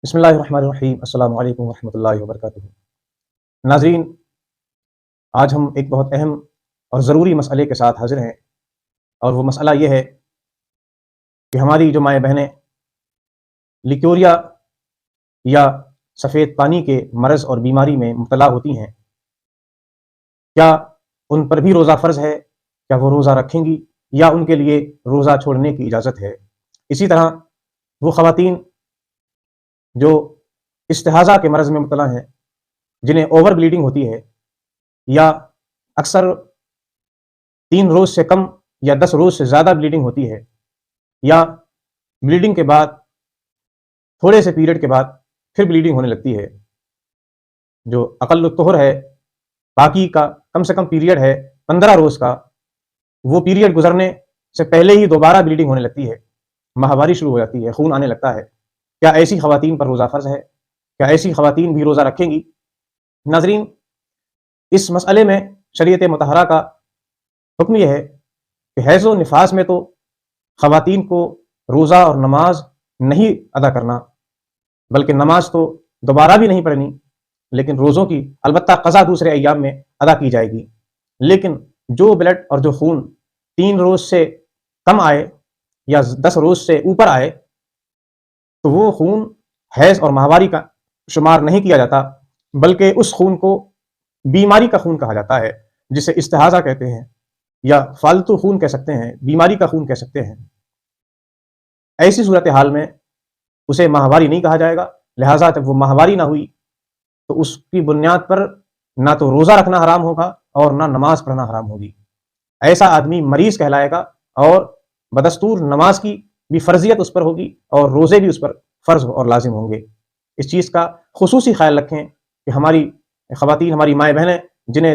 بسم اللہ الرحمن الرحیم۔ السلام علیکم ورحمۃ اللہ وبرکاتہ۔ ناظرین، آج ہم ایک بہت اہم اور ضروری مسئلے کے ساتھ حاضر ہیں، اور وہ مسئلہ یہ ہے کہ ہماری جو مائیں بہنیں لیکوریا یا سفید پانی کے مرض اور بیماری میں مبتلا ہوتی ہیں، کیا ان پر بھی روزہ فرض ہے؟ کیا وہ روزہ رکھیں گی یا ان کے لیے روزہ چھوڑنے کی اجازت ہے؟ اسی طرح وہ خواتین جو استحاضہ کے مرض میں مبتلا ہیں، جنہیں اوور بلیڈنگ ہوتی ہے، یا اکثر 3 روز سے کم یا 10 روز سے زیادہ بلیڈنگ ہوتی ہے، یا بلیڈنگ کے بعد تھوڑے سے پیریڈ کے بعد پھر بلیڈنگ ہونے لگتی ہے، جو اقل الطہر ہے، باقی کا کم سے کم پیریڈ ہے 15 روز کا، وہ پیریڈ گزرنے سے پہلے ہی دوبارہ بلیڈنگ ہونے لگتی ہے، ماہواری شروع ہو جاتی ہے، خون آنے لگتا ہے۔ کیا ایسی خواتین پر روزہ فرض ہے؟ کیا ایسی خواتین بھی روزہ رکھیں گی؟ ناظرین، اس مسئلے میں شریعت مطہرہ کا حکم یہ ہے کہ حیض و نفاس میں تو خواتین کو روزہ اور نماز نہیں ادا کرنا، بلکہ نماز تو دوبارہ بھی نہیں پڑھنی، لیکن روزوں کی البتہ قضا دوسرے ایام میں ادا کی جائے گی۔ لیکن جو بلڈ اور جو خون 3 روز سے کم آئے یا 10 روز سے اوپر آئے، تو وہ خون حیض اور ماہواری کا شمار نہیں کیا جاتا، بلکہ اس خون کو بیماری کا خون کہا جاتا ہے، جسے استحاضہ کہتے ہیں، یا فالتو خون کہہ سکتے ہیں، بیماری کا خون کہہ سکتے ہیں۔ ایسی صورتحال میں اسے ماہواری نہیں کہا جائے گا، لہٰذا جب وہ ماہواری نہ ہوئی تو اس کی بنیاد پر نہ تو روزہ رکھنا حرام ہوگا اور نہ نماز پڑھنا حرام ہوگی۔ ایسا آدمی مریض کہلائے گا، اور بدستور نماز کی بھی فرضیت اس پر ہوگی اور روزے بھی اس پر فرض اور لازم ہوں گے۔ اس چیز کا خصوصی خیال رکھیں کہ ہماری خواتین، ہماری مائیں بہنیں جنہیں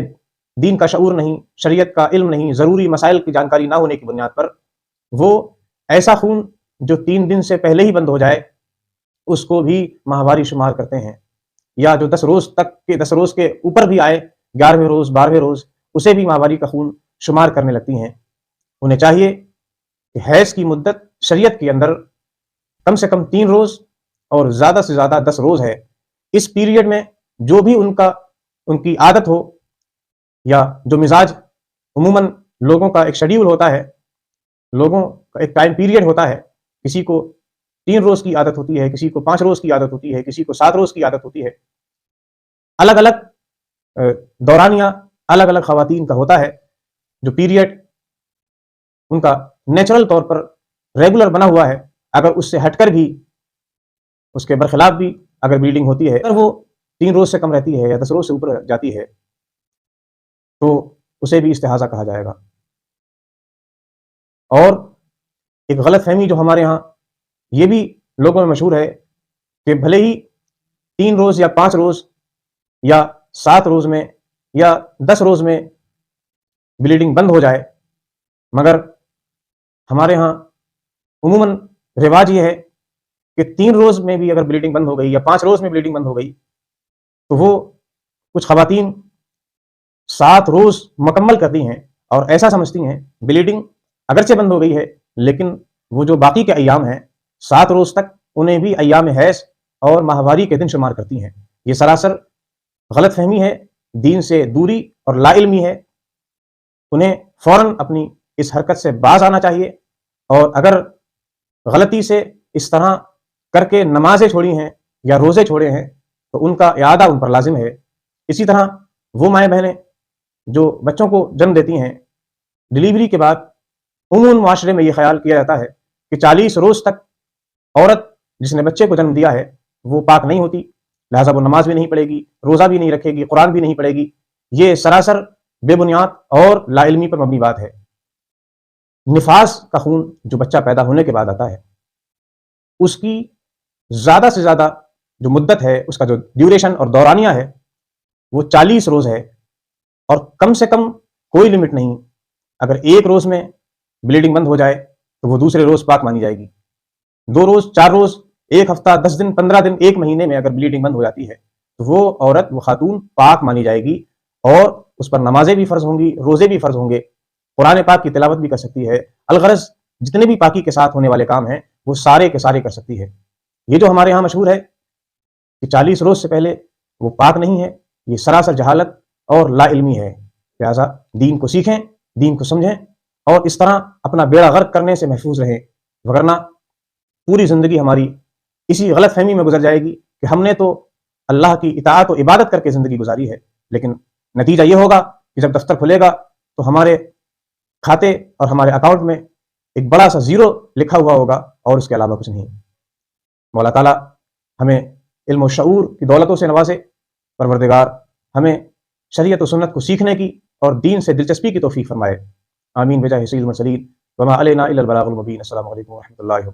دین کا شعور نہیں، شریعت کا علم نہیں، ضروری مسائل کی جانکاری نہ ہونے کی بنیاد پر وہ ایسا خون جو 3 دن سے پہلے ہی بند ہو جائے اس کو بھی ماہواری شمار کرتے ہیں، یا جو 10 روز کے اوپر بھی آئے، 11ویں روز 12ویں روز، اسے بھی ماہواری کا خون شمار کرنے لگتی ہیں۔ انہیں چاہیے کہ حیض کی مدت شریعت کے اندر کم سے کم 3 روز اور زیادہ سے زیادہ 10 روز ہے۔ اس پیریڈ میں جو بھی ان کی عادت ہو، یا جو مزاج عموماً لوگوں کا ایک شیڈیول ہوتا ہے، لوگوں کا ایک ٹائم پیریڈ ہوتا ہے، کسی کو 3 روز کی عادت ہوتی ہے، کسی کو 5 روز کی عادت ہوتی ہے، کسی کو 7 روز کی عادت ہوتی ہے، الگ الگ دورانیہ الگ الگ خواتین کا ہوتا ہے۔ جو پیریڈ ان کا نیچرل طور پر ریگولر بنا ہوا ہے، اگر اس سے ہٹ کر بھی، اس کے برخلاف بھی اگر بلیڈنگ ہوتی ہے، اگر وہ 3 روز سے کم رہتی ہے یا 10 روز سے اوپر جاتی ہے، تو اسے بھی استحاضہ کہا جائے گا۔ اور ایک غلط فہمی جو ہمارے ہاں یہ بھی لوگوں میں مشہور ہے کہ بھلے ہی 3 روز یا 5 روز یا 7 روز میں یا 10 روز میں بلیڈنگ بند ہو جائے، مگر ہمارے ہاں عموماً رواج یہ ہے کہ 3 روز میں بھی اگر بلیڈنگ بند ہو گئی یا 5 روز میں بلیڈنگ بند ہو گئی، تو وہ کچھ خواتین 7 روز مکمل کرتی ہیں اور ایسا سمجھتی ہیں بلیڈنگ اگرچہ بند ہو گئی ہے، لیکن وہ جو باقی کے ایام ہیں 7 روز تک انہیں بھی ایام حیض اور ماہواری کے دن شمار کرتی ہیں۔ یہ سراسر غلط فہمی ہے، دین سے دوری اور لا علمی ہے۔ انہیں فوراً اپنی اس حرکت سے باز آنا چاہیے، اور اگر غلطی سے اس طرح کر کے نمازیں چھوڑی ہیں یا روزے چھوڑے ہیں تو ان کا اعادہ ان پر لازم ہے۔ اسی طرح وہ مائیں بہنیں جو بچوں کو جنم دیتی ہیں، ڈلیوری کے بعد عموماً معاشرے میں یہ خیال کیا جاتا ہے کہ 40 روز تک عورت جس نے بچے کو جنم دیا ہے وہ پاک نہیں ہوتی، لہٰذا وہ نماز بھی نہیں پڑھے گی، روزہ بھی نہیں رکھے گی، قرآن بھی نہیں پڑھے گی۔ یہ سراسر بے بنیاد اور لا علمی پر مبنی بات ہے۔ نفاس کا خون جو بچہ پیدا ہونے کے بعد آتا ہے، اس کی زیادہ سے زیادہ جو مدت ہے، اس کا جو ڈیوریشن اور دورانیہ ہے، وہ 40 روز ہے، اور کم سے کم کوئی لمٹ نہیں۔ اگر 1 روز میں بلیڈنگ بند ہو جائے تو وہ دوسرے روز پاک مانی جائے گی۔ 2 روز، 4 روز، 1 ہفتہ، 10 دن، 15 دن، 1 مہینے میں اگر بلیڈنگ بند ہو جاتی ہے تو وہ عورت، وہ خاتون پاک مانی جائے گی، اور اس پر نمازیں بھی فرض ہوں گی، روزے بھی فرض ہوں گے، قرآن پاک کی تلاوت بھی کر سکتی ہے، الغرض جتنے بھی پاکی کے ساتھ ہونے والے کام ہیں وہ سارے کے سارے کر سکتی ہے۔ یہ جو ہمارے ہاں مشہور ہے کہ 40 روز سے پہلے وہ پاک نہیں ہے، یہ سراسر جہالت اور لا علمی ہے۔ لہٰذا دین کو سیکھیں، دین کو سمجھیں اور اس طرح اپنا بیڑا غرق کرنے سے محفوظ رہیں، وگرنہ پوری زندگی ہماری اسی غلط فہمی میں گزر جائے گی کہ ہم نے تو اللہ کی اطاعت و عبادت کر کے زندگی گزاری ہے، لیکن نتیجہ یہ ہوگا کہ جب دفتر کھلے گا تو ہمارے کھاتے اور ہمارے اکاؤنٹ میں ایک بڑا سا زیرو لکھا ہوا ہوگا اور اس کے علاوہ کچھ نہیں۔ مولا تعالیٰ ہمیں علم و شعور کی دولتوں سے نوازے، پروردگار ہمیں شریعت و سنت کو سیکھنے کی اور دین سے دلچسپی کی توفیق فرمائے۔ آمین بجاہ سید المرسلین وما علینا الا البلاغ المبین۔ السلام علیکم ورحمۃ اللہ وبرکاتہ۔